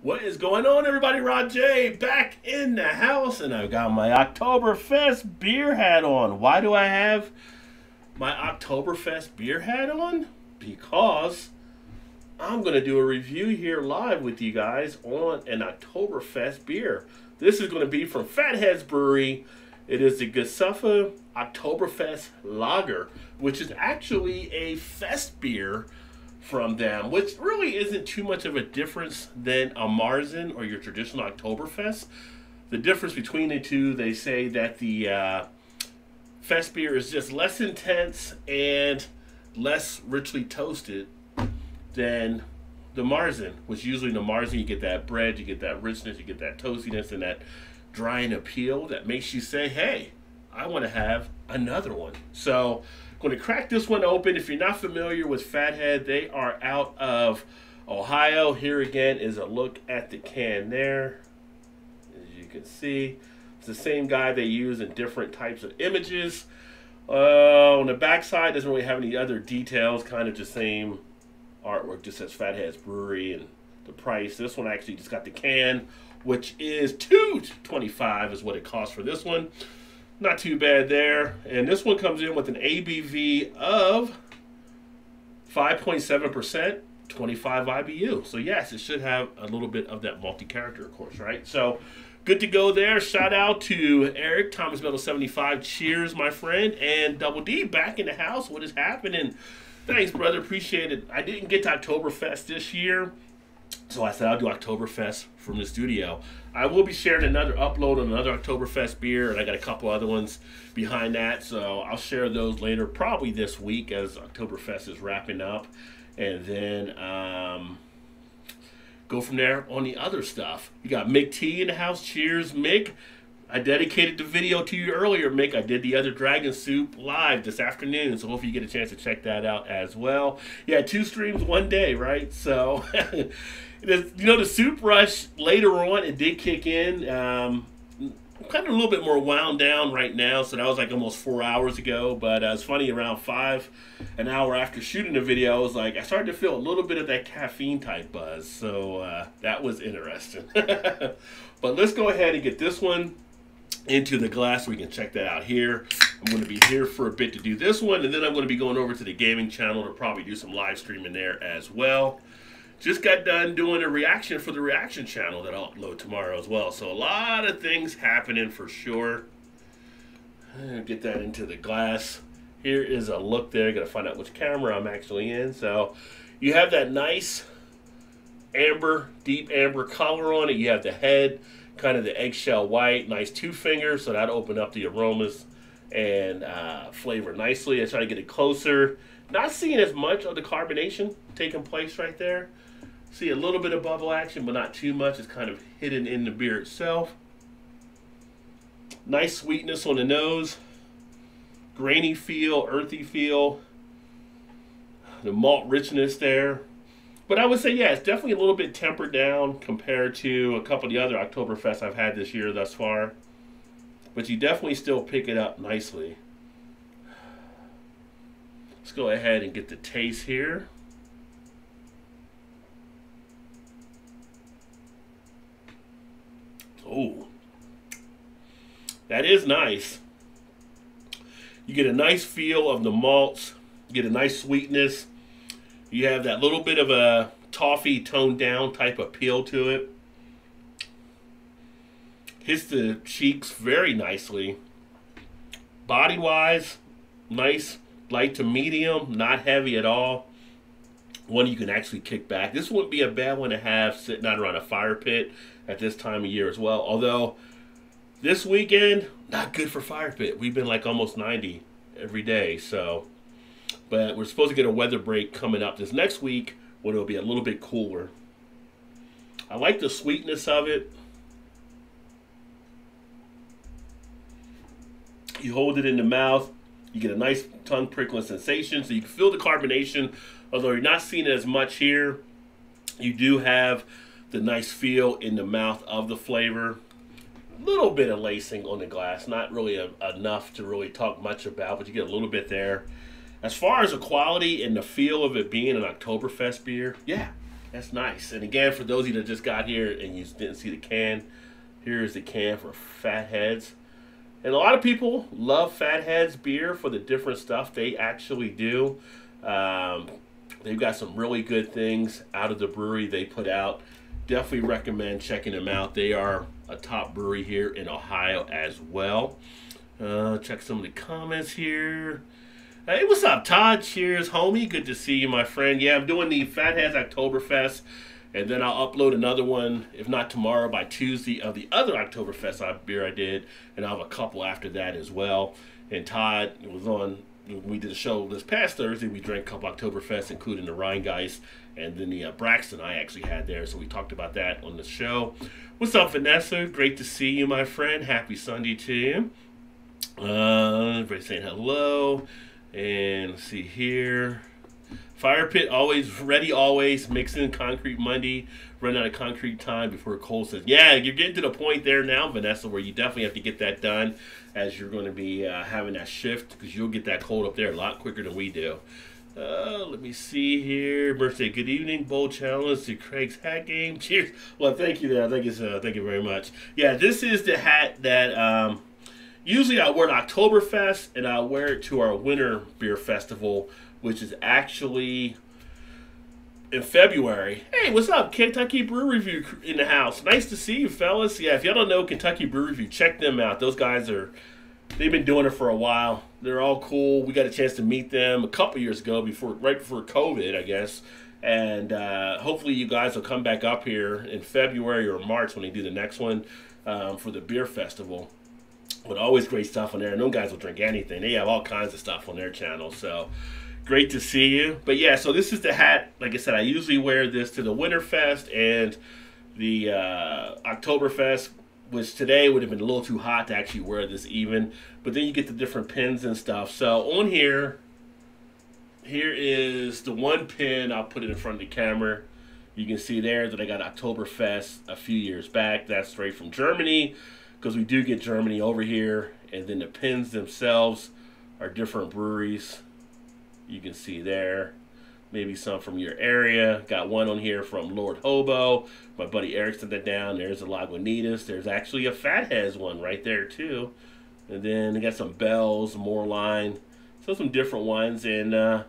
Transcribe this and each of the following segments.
What is going on, everybody? Rod J back in the house, and I've got my Oktoberfest beer hat on. Why do I have my Oktoberfest beer hat on? Because I'm going to do a review here live with you guys on an Oktoberfest beer. This is going to be from Fatheads Brewery. It is the Gesuffe Oktoberfest Lager, which is actually a fest beer from them, which really isn't too much of a difference than a Marzen or your traditional Oktoberfest. The difference between the two, they say that the fest beer is just less intense and less richly toasted than the Marzen, which usually in the Marzen you get that bread, you get that richness, you get that toastiness and that drying appeal that makes you say, hey, I want to have another one. So I'm going to crack this one open. If you're not familiar with Fathead, they are out of Ohio. Here again is a look at the can there. As you can see, it's the same guy they use in different types of images. On the back side, doesn't really have any other details, kind of the same artwork, just says Fatheads Brewery and the price. This one actually just got the can, which is $2.25 is what it costs for this one. Not too bad there. And this one comes in with an ABV of 5.7%, 25 IBU. So yes, it should have a little bit of that multi-character, of course, right? So good to go there. Shout out to Eric, Thomas Metal 75. Cheers, my friend. And Double D back in the house. What is happening? Thanks, brother. Appreciate it. I didn't get to Oktoberfest this year, so I said I'll do Oktoberfest from the studio. I will be sharing another upload on another Oktoberfest beer, and I got a couple other ones behind that, so I'll share those later, probably this week as Oktoberfest is wrapping up, and then go from there on the other stuff. You got Mick T in the house. Cheers, Mick. I dedicated the video to you earlier, Mick. I did the other Dragon Soup live this afternoon, so hopefully you get a chance to check that out as well. Yeah, 2 streams one day, right? So, you know, the soup rush later on, it did kick in. I'm kind of a little bit more wound down right now, so that was like almost 4 hours ago. But it's funny, around an hour after shooting the video, I was like, I started to feel a little bit of that caffeine type buzz. So that was interesting. But let's go ahead and get this one into the glass so we can check that out here. I'm going to be here for a bit to do this one, and then I'm going to be going over to the gaming channel to probably do some live streaming there as well. Just got done doing a reaction for the reaction channel that I'll upload tomorrow as well. So a lot of things happening for sure. Get that into the glass. Here is a look there. Got to find out which camera I'm actually in. So you have that nice amber, deep amber color on it. You have the head, kind of the eggshell white, nice 2 fingers, so that'll open up the aromas and flavor nicely. I try to get it closer. Not seeing as much of the carbonation taking place right there. See a little bit of bubble action, but not too much. It's kind of hidden in the beer itself. Nice sweetness on the nose. Grainy feel, earthy feel. The malt richness there. But I would say, yeah, it's definitely a little bit tempered down compared to a couple of the other Oktoberfests I've had this year thus far. But you definitely still pick it up nicely. Let's go ahead and get the taste here. Oh, that is nice. You get a nice feel of the malts. You get a nice sweetness. You have that little bit of a toffee toned down type appeal to it. Hits the cheeks very nicely. Body wise, nice, light to medium, not heavy at all. One you can actually kick back. This wouldn't be a bad one to have sitting out around a fire pit at this time of year as well. Although this weekend, not good for fire pit. We've been like almost 90 every day, so. But we're supposed to get a weather break coming up this next week when it'll be a little bit cooler. I like the sweetness of it. You hold it in the mouth, you get a nice tongue prickling sensation, so you can feel the carbonation. Although you're not seeing it as much here, you do have the nice feel in the mouth of the flavor. A little bit of lacing on the glass, not really enough to really talk much about, but you get a little bit there. As far as the quality and the feel of it being an Oktoberfest beer, yeah, That's nice. And again, for those of you that just got here and you didn't see the can, here is the can for Fatheads. And a lot of people love Fatheads beer for the different stuff they actually do. They've got some really good things out of the brewery they put out. Definitely recommend checking them out. They are a top brewery here in Ohio as well. Check some of the comments here. Hey, what's up, Todd? Cheers, homie. Good to see you, my friend. Yeah, I'm doing the Fatheads Oktoberfest, and then I'll upload another one, if not tomorrow, by Tuesday, of the other Oktoberfest beer I did, and I'll have a couple after that as well. And Todd was on, we did a show this past Thursday. We drank a couple Oktoberfest, including the Rheingeist, and then the Braxton I actually had there, so we talked about that on the show. What's up, Vanessa? Great to see you, my friend. Happy Sunday to you. Everybody saying hello. And let's see here. Fire pit always ready, always mixing concrete Monday. Run out of concrete time before Cole says, yeah, you're getting to the point there now, Vanessa, where you definitely have to get that done as you're going to be having that shift, because you'll get that cold up there a lot quicker than we do. Let me see here. Birthday, good evening. Bowl challenge to Craig's hat game. Cheers. Well, thank you there. Thank you very much. Yeah, this is the hat that usually I wear at Oktoberfest, and I wear it to our Winter Beer Festival, which is actually in February. Hey, what's up? Kentucky Brew Review in the house. Nice to see you, fellas. Yeah, if y'all don't know Kentucky Brew Review, check them out. Those guys they've been doing it for a while. They're all cool. We got a chance to meet them a couple years ago, right before COVID, I guess. And hopefully you guys will come back up here in February or March when they do the next one for the beer festival. But always great stuff on there. And those guys will drink anything. They have all kinds of stuff on their channel. So great to see you. But yeah, so this is the hat. Like I said, I usually wear this to the Winterfest and the Oktoberfest, which today would have been a little too hot to actually wear this even. But then you get the different pins and stuff. So on here is the one pin. I'll put it in front of the camera. You can see there that I got Oktoberfest a few years back. That's straight from Germany, because we do get Germany over here. And then the pins themselves are different breweries. You can see there. Maybe some from your area. Got one on here from Lord Hobo. My buddy Eric sent that down. There's a Lagunitas. There's actually a Fatheads one right there too. And then I got some Bells, Moorline. So some different ones. And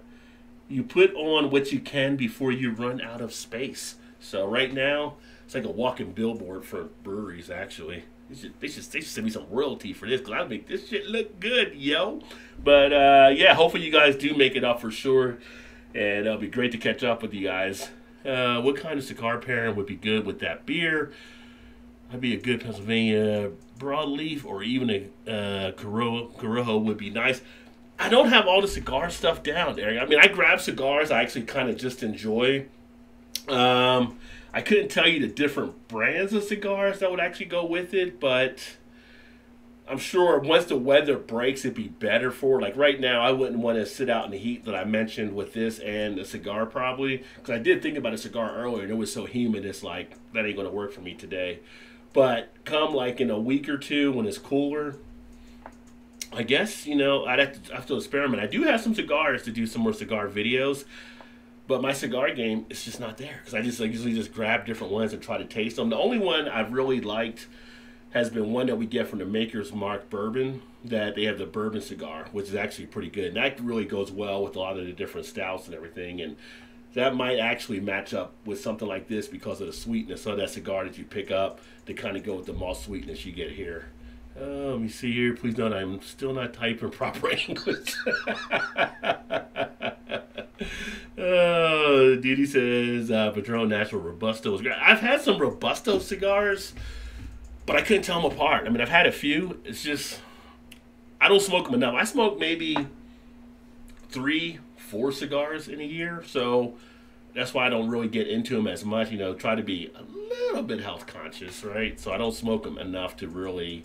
you put on what you can before you run out of space. So right now, it's like a walking billboard for breweries, actually. They should send me some royalty for this, because I make this shit look good, yo. But yeah, hopefully you guys do make it up for sure. And it'll be great to catch up with you guys. What kind of cigar pairing would be good with that beer? I'd be a good Pennsylvania broadleaf, or even a Corojo would be nice. I don't have all the cigar stuff down, Eric. I mean, I grab cigars I actually kind of just enjoy. I couldn't tell you the different brands of cigars that would actually go with it, but I'm sure once the weather breaks, it'd be better for it. Like right now, I wouldn't want to sit out in the heat that I mentioned with this and a cigar probably, because I did think about a cigar earlier and it was so humid, it's like, that ain't going to work for me today. But come like in a week or two when it's cooler, I guess, you know, I'd have to experiment. I do have some cigars to do some more cigar videos, but my cigar game is just not there, because I usually just grab different ones and try to taste them. The only one I've really liked has been one that we get from the Maker's Mark Bourbon, that they have the bourbon cigar, which is actually pretty good. And that really goes well with a lot of the different stouts and everything. And that might actually match up with something like this because of the sweetness of that cigar that you pick up to kind of go with the malt sweetness you get here. Let me see here. Please note I'm still not typing proper English. Didi says Padron Natural Robusto is great. I've had some Robusto cigars, but I couldn't tell them apart. I mean, I've had a few. It's just, I don't smoke them enough. I smoke maybe 3-4 cigars in a year, so that's why I don't really get into them as much. You know, try to be a little bit health conscious, right? So I don't smoke them enough to really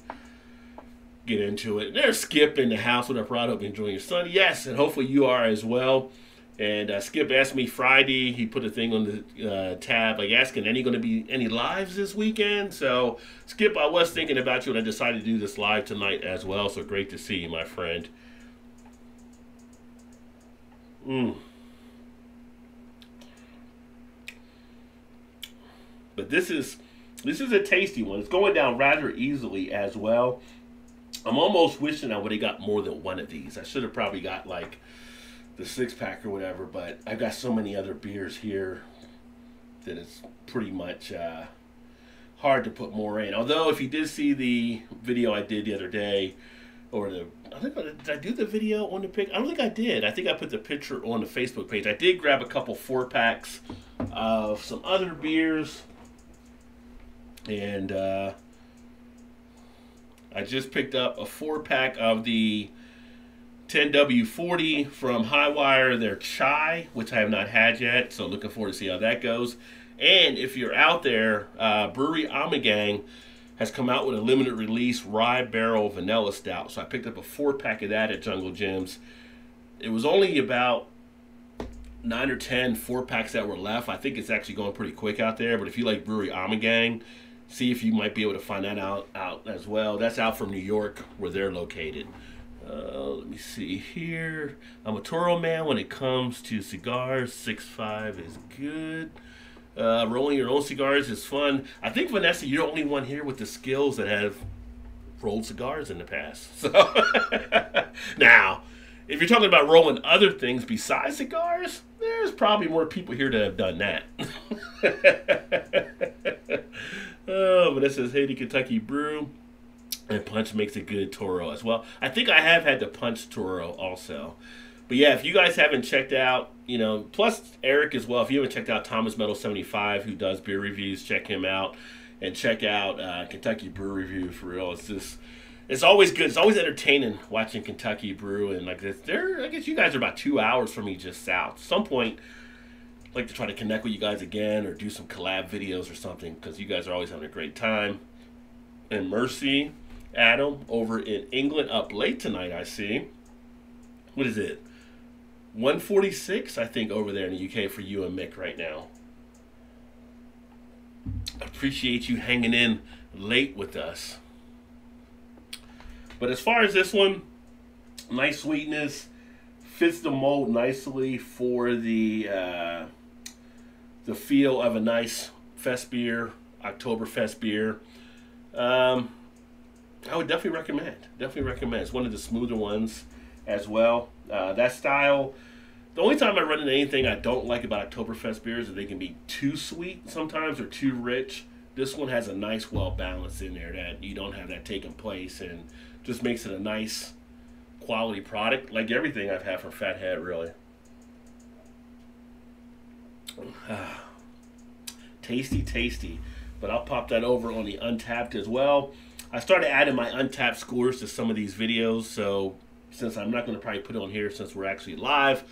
get into it. There's Skip in the house with our pride. Hope you're enjoying your Sunday. Yes, and hopefully you are as well. And Skip asked me Friday, he put a thing on the tab, like asking, any going to be any lives this weekend? So, Skip, I was thinking about you, and I decided to do this live tonight as well. So great to see you, my friend. But this is a tasty one. It's going down rather easily as well. I'm almost wishing I would have got more than one of these. I should have probably got like the 6-pack or whatever, but I've got so many other beers here that it's pretty much hard to put more in. Although, if you did see the video I did the other day, did I do the video on the pic? I don't think I did. I think I put the picture on the Facebook page. I did grab a couple 4-packs of some other beers, and I just picked up a 4-pack of the 10W40 from Highwire, their chai, which I have not had yet, so looking forward to see how that goes. And if you're out there, Brewery Ommegang has come out with a limited release rye barrel vanilla stout. So I picked up a 4-pack of that at Jungle Gyms. It was only about 9 or 10 4-packs that were left. I think it's actually going pretty quick out there, but if you like Brewery Ommegang, see if you might be able to find that out as well. That's out from New York, where they're located. Let me see here. I'm a Toro man when it comes to cigars. 6.5 is good. Rolling your own cigars is fun. I think, Vanessa, you're the only one here with the skills that have rolled cigars in the past. So now, if you're talking about rolling other things besides cigars, there's probably more people here that have done that. Oh, but it says Haiti Kentucky Brew, and Punch makes a good Toro as well. I think I have had the Punch Toro also. But yeah, if you guys haven't checked out, plus Eric as well, if you haven't checked out Thomas Meadow 75, who does beer reviews, check him out. And check out Kentucky Brew Review, for real. It's always good. It's always entertaining watching Kentucky Brew. And like this, I guess you guys are about 2 hours from me just south. At some point, I'd like to try to connect with you guys again or do some collab videos or something, because you guys are always having a great time. And Mercy, Adam, over in England, up late tonight, I see. What is it? 146, I think, over there in the UK for you and Mick right now. Appreciate you hanging in late with us. But as far as this one, nice sweetness, fits the mold nicely for the feel of a nice fest beer, Oktoberfest beer. I would definitely recommend. It's one of the smoother ones as well. That style, the only time I run into anything I don't like about Oktoberfest beers is they can be too sweet sometimes or too rich. This one has a nice, well balance in there that you don't have that taking place, and just makes it a nice quality product, like everything I've had from Fathead, really. Tasty. But I'll pop that over on the Untapped as well. I started adding my Untapped scores to some of these videos, so since I'm not going to probably put it on here since we're actually live,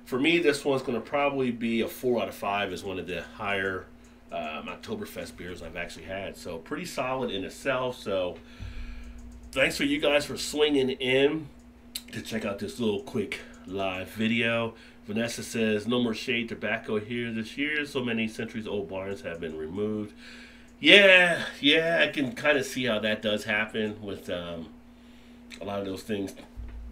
for me this one's going to probably be a 4 out of 5 as one of the higher Oktoberfest beers I've actually had. So pretty solid in itself. So thanks for you guys for swinging in to check out this little quick live video. Vanessa says, no more shade tobacco here this year. So many centuries old barns have been removed. Yeah, I can kind of see how that does happen with a lot of those things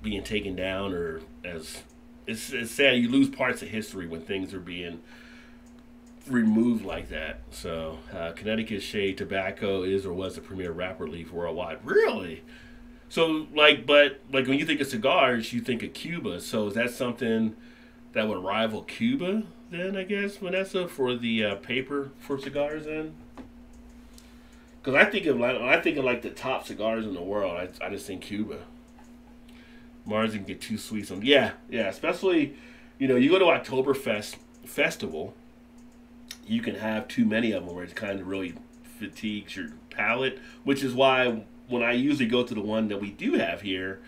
being taken down, or as it's sad, you lose parts of history when things are being removed like that. So Connecticut shade tobacco is or was the premier wrapper leaf worldwide. Really? So but when you think of cigars, you think of Cuba. So is that something that would rival Cuba then, I guess, Vanessa, for the paper for cigars then? Because I think of like the top cigars in the world, I just think Cuba. Mars can get too sweet. Yeah, especially, you go to Oktoberfest festival, you can have too many of them where it kind of really fatigues your palate, which is why when I usually go to the one that we do have here,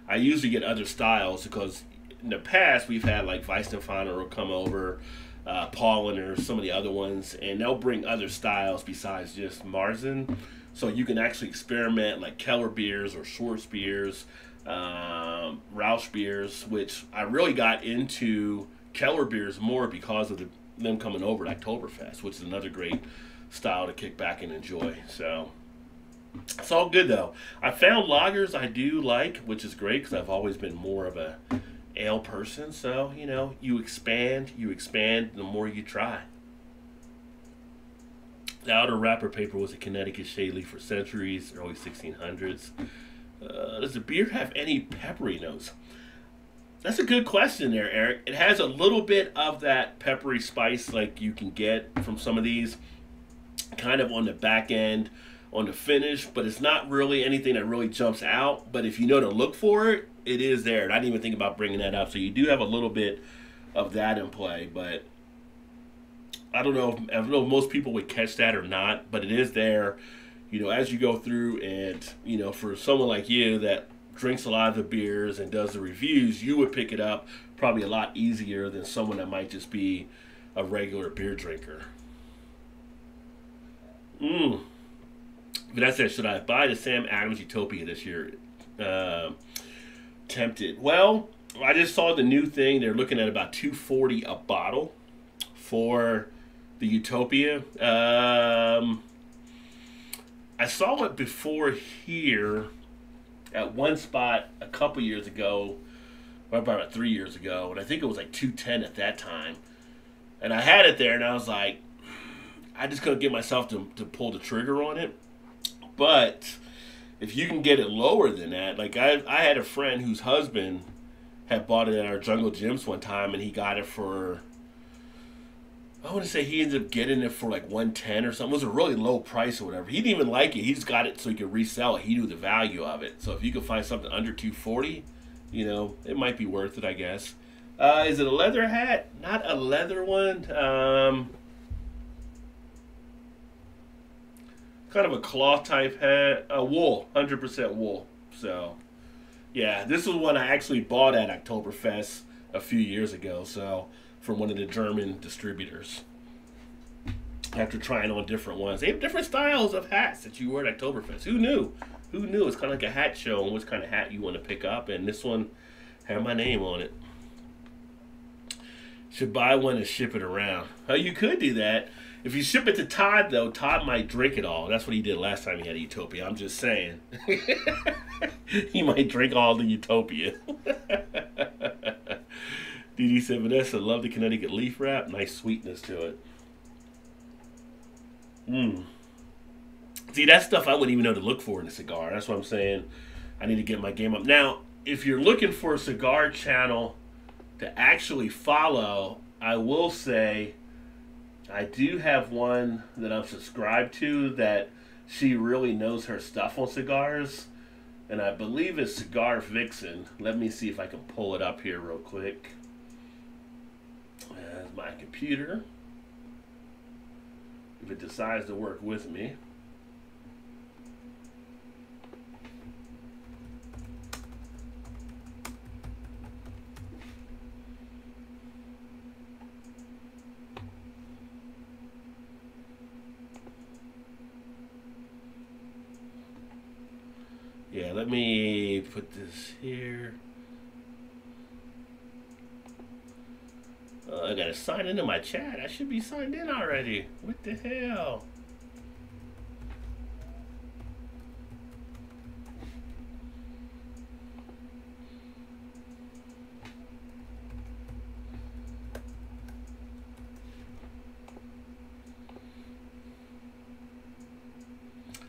I usually get other styles, because in the past we've had like Weistenfahner will come over, Paulaner, some of the other ones, and they'll bring other styles besides just Marzen, so you can actually experiment like Keller beers or Schwartz beers, Rausch beers, which I really got into Keller beers more because of them coming over at Oktoberfest, which is another great style to kick back and enjoy. So it's all good though. I found lagers I do like, which is great because I've always been more of a ale person. So you expand the more you try. The outer wrapper paper was a Connecticut shade leaf for centuries, early 1600s. Does the beer have any peppery notes? That's a good question there, Eric. It has a little bit of that peppery spice like you can get from some of these, kind of on the back end, on the finish, but it's not really anything that really jumps out. But if you know to look for it, it is there. And I didn't even think about bringing that up. So you do have a little bit of that in play, but I don't know if most people would catch that or not, but it is there, as you go through. And, for someone like you that drinks a lot of the beers and does the reviews, you would pick it up probably a lot easier than someone that might just be a regular beer drinker. Vanessa said, should I buy the Sam Adams Utopia this year? Tempted. Well, I just saw the new thing. They're looking at about $2.40 a bottle for the Utopia. I saw it before here at one spot a couple years ago, or about 3 years ago, and I think it was like $2.10 at that time. And I had it there, and I was like, I just couldn't get myself to pull the trigger on it. But if you can get it lower than that, like I had a friend whose husband had bought it at our Jungle Gyms one time, and he got it for, I want to say he ended up getting it for like $110 or something. It was a really low price or whatever. He didn't even like it. He just got it so he could resell it. He knew the value of it. So if you could find something under $2.40, it might be worth it, I guess. Is it a leather hat? Not a leather one. Kind of a cloth type hat. Wool. 100% wool. So, yeah. This is one I actually bought at Oktoberfest a few years ago. So, from one of the German distributors. After trying on different ones. They have different styles of hats that you wear at Oktoberfest. Who knew? Who knew? It's kind of like a hat show on which kind of hat you want to pick up. And this one had my name on it. Should buy one and ship it around. Oh, you could do that. If you ship it to Todd, though, Todd might drink it all. That's what he did last time he had a Utopia. I'm just saying. He might drink all the Utopia. Dee said, Vanessa, love the Connecticut leaf wrap. Nice sweetness to it. See, that stuff I wouldn't even know to look for in a cigar. That's what I'm saying. I need to get my game up. Now, if you're looking for a cigar channel to actually follow, I will say I do have one that I'm subscribed to that she really knows her stuff on cigars, and I believe it's Cigar Vixen. Let me see if I can pull it up here real quick. There's my computer, if it decides to work with me. Yeah, let me put this here. I gotta sign into my chat. I should be signed in already. What the hell?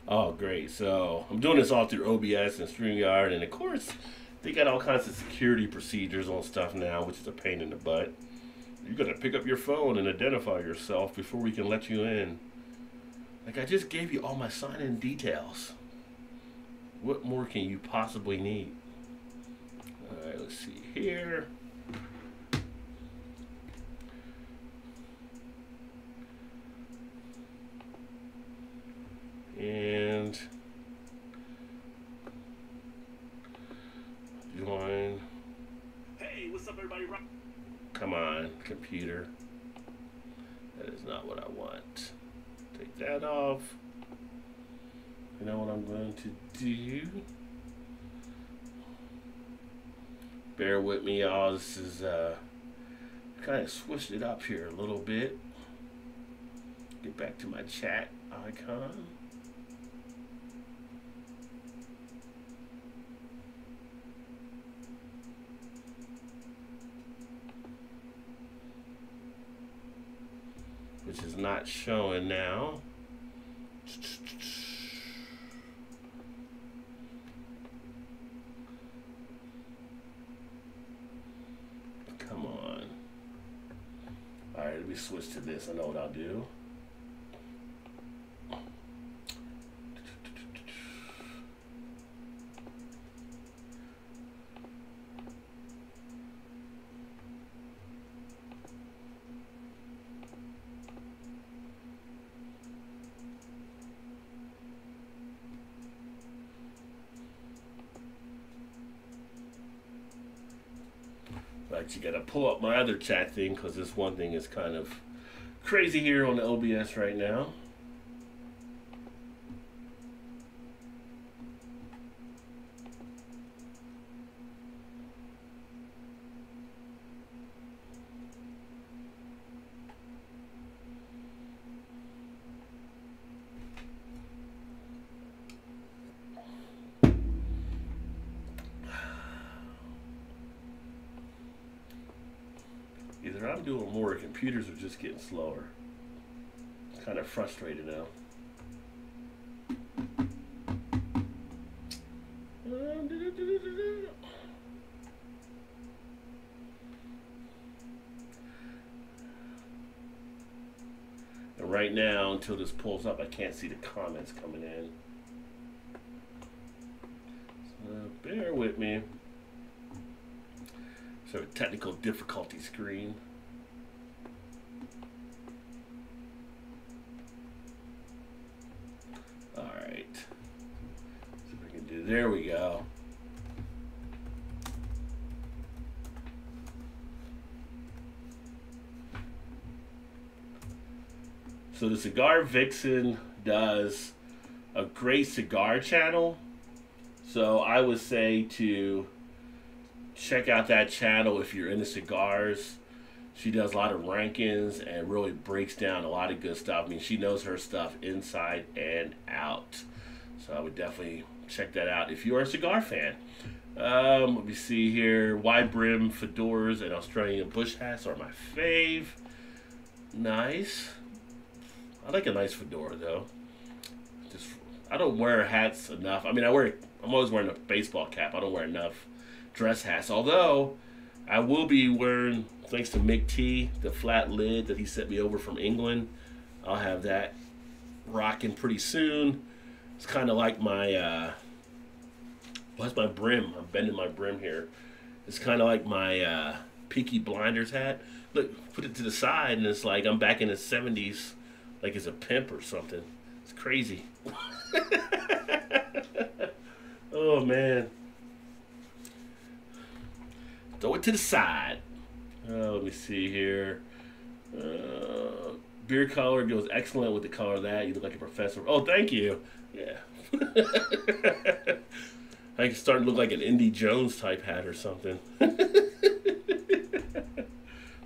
Oh, great. So I'm doing this all through OBS and StreamYard, and of course, they got all kinds of security procedures on stuff now, which is a pain in the butt. You gotta pick up your phone and identify yourself before we can let you in. Like, I just gave you all my sign-in details. What more can you possibly need? Alright, let's see here. And join. Hey, what's up, everybody? Come on, computer. That is not what I want. Take that off. You know what I'm going to do? Bear with me, y'all. This is kind of switched it up here a little bit. Get back to my chat icon. Which is not showing now. switch to this. I know what I'll do. But you gotta pull up my other chat thing because this one thing is kind of crazy here on the OBS right now. Either I'm doing more or computers are just getting slower. I'm kind of frustrated now. And right now, until this pulls up, I can't see the comments coming in. So bear with me. Sort of technical difficulty screen. All right. See what I can do. There we go. So the Cigar Vixen does a great cigar channel. So I would say to check out that channel if you're into cigars. She does a lot of rankings and really breaks down a lot of good stuff. I mean, she knows her stuff inside and out. So I would definitely check that out if you're a cigar fan. Let me see here. Wide brim fedoras and Australian bush hats are my fave. Nice. I like a nice fedora though. Just I don't wear hats enough. I mean, I'm always wearing a baseball cap. I don't wear enough dress hats. Although I will be wearing, thanks to Mick T, the flat lid that he sent me over from England. I'll have that rocking pretty soon. It's kind of like my what's my brim? I'm bending my brim here. It's kind of like my Peaky Blinders hat. Look, put it to the side and it's like I'm back in the 70s, like it's a pimp or something. It's crazy. Oh man. Throw it to the side. Let me see here. Beer color goes excellent with the color of that. You look like a professor. Oh, thank you. Yeah. I can start to look like an Indy Jones type hat or something.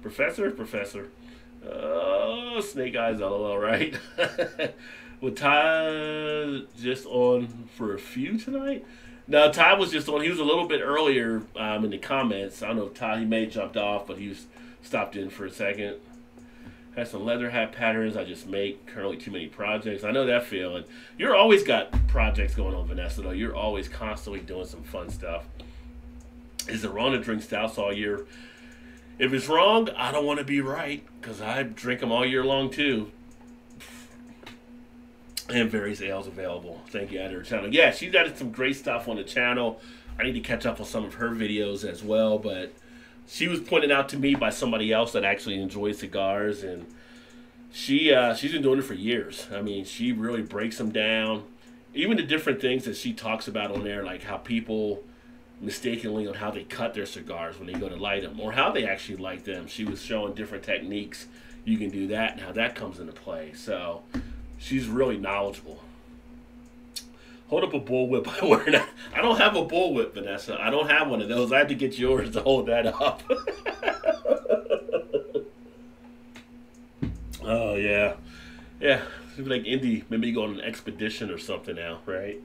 Professor. Oh, snake eyes, LOL, right? With Ty just on for a few tonight? No, Ty was just on. He was a little bit earlier in the comments. I don't know if Ty, he may have jumped off, but he was stopped in for a second. Has some leather hat patterns I just make. Currently too many projects. I know that feeling. You're always got projects going on, Vanessa, though. You're always constantly doing some fun stuff. Is it wrong to drink stouts all year? If it's wrong, I don't want to be right, because I drink them all year long, too. And various ales available. Thank you, editor channel. Yeah, she's got some great stuff on the channel. I need to catch up on some of her videos as well, but she was pointed out to me by somebody else that actually enjoys cigars, and she's been doing it for years. I mean, she really breaks them down. Even the different things that she talks about on there, like how people mistakenly on how they cut their cigars when they go to light them, or how they actually light them. She was showing different techniques. You can do that and how that comes into play. So she's really knowledgeable. Hold up a bullwhip. I don't have a bullwhip, Vanessa. I don't have one of those. I had to get yours to hold that up. Oh, yeah. Yeah. It's like Indy. Maybe go on an expedition or something now, right?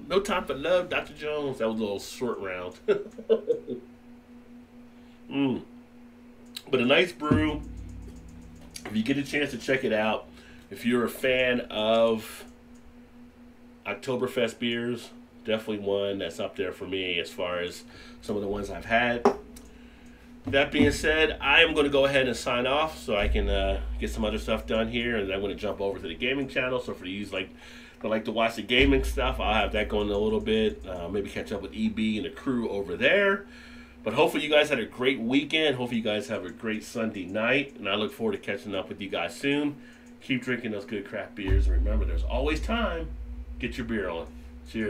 No time for love, Dr. Jones. That was a little short round. But a nice brew. If you get a chance to check it out, if you're a fan of Oktoberfest beers, definitely one that's up there for me as far as some of the ones I've had. That being said, I am going to go ahead and sign off so I can get some other stuff done here, and I'm going to jump over to the gaming channel. So for you that like to watch the gaming stuff, I'll have that going in a little bit. Maybe catch up with EB and the crew over there. But hopefully you guys had a great weekend. Hopefully you guys have a great Sunday night, and I look forward to catching up with you guys soon. Keep drinking those good craft beers, and remember, there's always time. Get your beer on. Cheers.